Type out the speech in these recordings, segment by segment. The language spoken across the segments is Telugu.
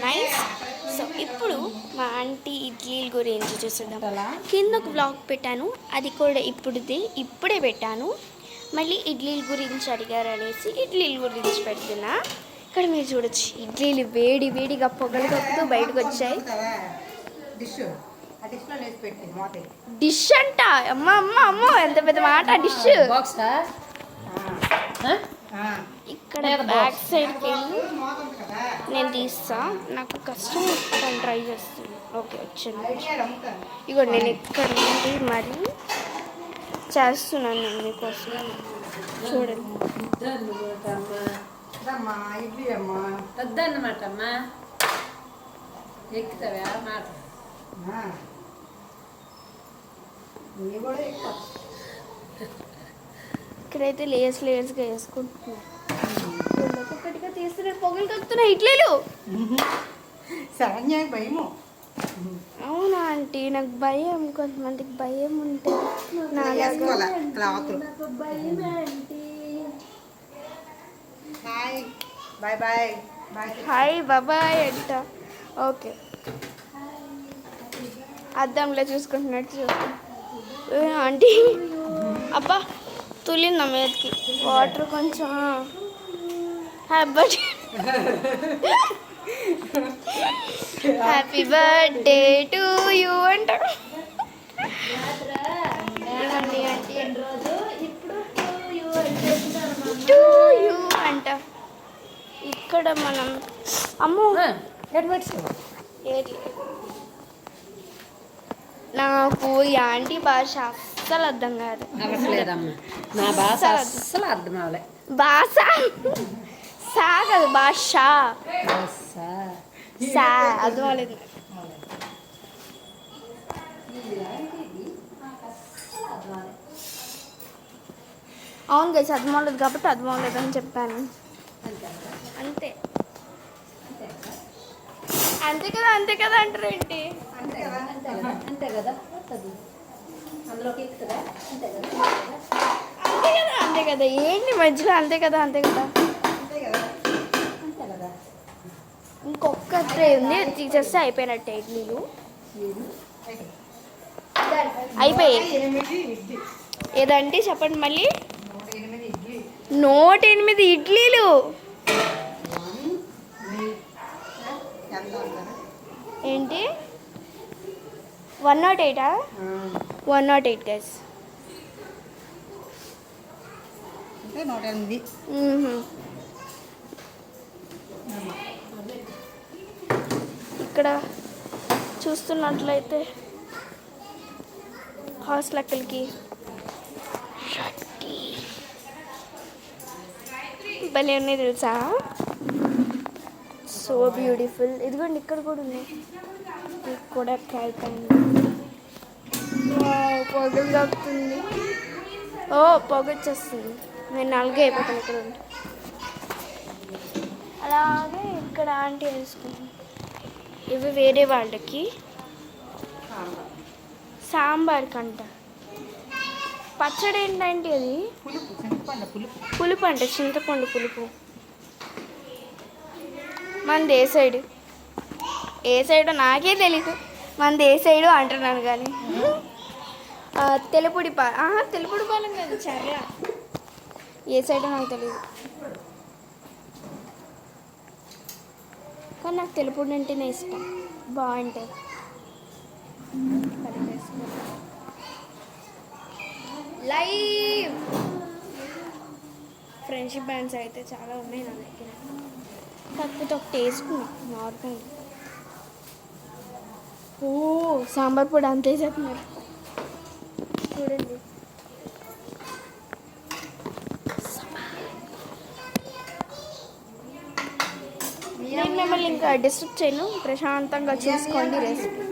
నైస్. సో ఇప్పుడు మా ఆంటీ ఇడ్లీల గురించి చూసేద్దాం. కింద ఒక బ్లాగ్ పెట్టాను, అది కూడా ఇప్పుడే పెట్టాను. మళ్ళీ ఇడ్లీల గురించి అడిగారు అనేసి ఇడ్లీల గురించి పెడుతున్నా. ఇక్కడ మీరు చూడొచ్చు, ఇడ్లీలు వేడిగా పొగలు కప్పుతూ బయటకు వచ్చాయి. డిష్ అంట, అమ్మ ఎంత పెద్ద మాట డిష్. ఇక్కడ బ్యాక్ సైడ్కి వెళ్ళి నేను తీస్తా, నాకు కష్టం వస్తాను, ట్రై చేస్తాను. ఓకే వచ్చింది. ఇగో నేను ఇక్కడ నుండి మరి చేస్తున్నాను నేను మీకోసం, చూడండి. వద్దన్నమాట అమ్మా, ఎక్కుతావా మాట. ఇక్కడైతే లేయర్స్గా వేసుకుంటున్నాను. ఒక్కొక్కటిగా తీస్తున్నాను, పొగలు కక్కుతున్నా ఇడ్లీలు. భయము. అవునా ఆంటీ, నాకు భయం. కొంతమందికి భయం ఉంటే భయమే ఆంటీ. హాయ్ బాబాయ్ అంట. ఓకే, అద్దంలో చూసుకుంటున్నట్టు చూసుకుంటా ఆంటీ. అబ్బా తులిందా మీదకి వాటర్ కొంచెం. హ్యాపీ బర్త్డే టు యూ అంట. టు యూ అంట. ఇక్కడ మనం అమ్మో నాకు ఈ ఆంటీ భాష అస్సలు అర్థం కాదు. నా భాష అస్సలు అర్థం అవ్వలే. భాష సా కాదు, భాష సా అర్థం అవ్వలేదు. అవును గైస్, అర్థం అవ్వలేదు కాబట్టి అర్థం అవ్వలేదు అని చెప్పాను. అంతే అంతే కదా, అంతే కదా అంటారు ఏంటి? అంతే కదా, అందులోకి ఎక్కుతుందా? అంతే కదా, అంతే కదా, అంతే కదా. ఏంటి మధ్యలో అంతే కదా, అంతే కదా, అంతే కదా. ఇంకొక ట్రే ఉంది, తీసేస్తే అయిపోయినట్టే ఇడ్లీలు. అయిపోయాయి. ఏదంటే చెప్పండి మళ్ళీ. 108 ఇడ్లీలు. ఏంటి 108? 108 గైస్. ఇక్కడ చూస్తున్నట్లయితే హాస్టల్కి భలే ఉన్నాయి తెలుసా, సో బ్యూటిఫుల్. ఇదిగోండి ఇక్కడ కూడా ఉన్నాయి, ఇది కూడా కాయకండి. పొగలు కాపుతుంది. ఓ పొగ వచ్చేస్తుంది, నేను 4 అయిపోతాను ఇక్కడ ఉంటే. అలాగే ఇక్కడ ఆంటీ వేసుకుంటాను. ఇవి వేరే వాళ్ళకి సాంబార్ కంట. పచ్చడి ఏంటంటే అది పులుపు అంట, చింతపండు పులుపు. మనది ఏ సైడు నాకే తెలీదు. మనది ఏ సైడు అంటున్నాను కానీ తెలుపుడి పాలెం కాదు, చర్య. ఏ సైడో నాకు తెలీదు, కానీ నాకు తెలుపుడు అంటేనే ఇష్టం, బాగుంటుంది. లైవ్ ఫ్రెండ్షిప్ బ్యాండ్స్ అయితే చాలా ఉన్నాయి నా దగ్గర, కాకపోతే ఒక టేస్ట్ నార్మల్. ఓ సాంబార్ పొడి అంతే చెప్తున్నారు చూడండి. నేను మిమ్మల్ని ఇంకా డిస్టర్బ్ చేయను, ప్రశాంతంగా చూసుకోండి రెసిపీ.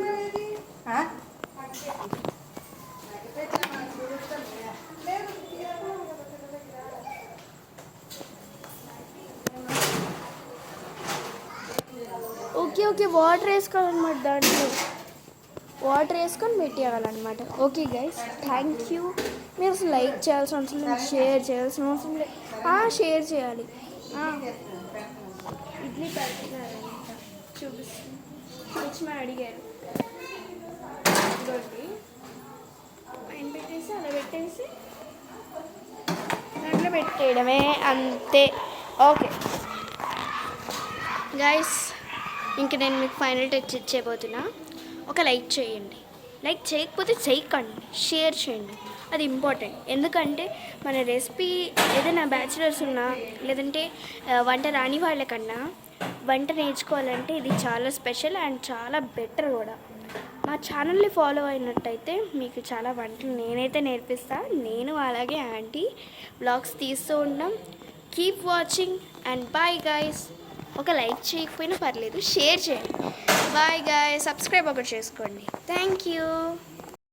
ఓకే వాటర్ వేసుకోవాలన్నమాట, దాంట్లో వాటర్ వేసుకొని పెట్టేయాలన్నమాట. Okay guys, thank you. మీరు అసలు లైక్ చేయాల్సిన అవసరం లేదు, షేర్ చేయాల్సిన అవసరం లేదు. షేర్ చేయాలి. ఇడ్లీ పెడుతున్నారంట. చూపిస్తాను. చూపించమని అడిగారు. ఇదిగోండి. పైన పెట్టేసి అలా పెట్టేసి దాంట్లో పెట్టేయడమే, అంతే. ఓకే గైస్, ఇంక నేను మీకు ఫైనల్ టచ్ ఇచ్చేయబోతున్నా. ఒక లైక్ చేయండి, లైక్ చేయకపోతే చేయకండి, షేర్ చేయండి, అది ఇంపార్టెంట్. ఎందుకంటే మన రెసిపీ ఏదైనా బ్యాచిలర్స్ ఉన్నా లేదంటే వంట రాని వాళ్ళకన్నా వంట నేర్చుకోవాలంటే ఇది చాలా స్పెషల్ అండ్ చాలా బెటర్ కూడా. మా ఛానల్ని ఫాలో అయినట్టయితే మీకు చాలా వంటలు నేనైతే నేర్పిస్తాను. నేను అలాగే ఆంటీ వ్లాగ్స్ తీస్తూ ఉంటాం. Keep watching and bye guys. ఒక లైక్ చేయకపోయినా పర్లేదు, షేర్ చేయండి. బాయ్ గాయ్స్, సబ్స్క్రైబ్ ఒకటి చేసుకోండి. Thank you.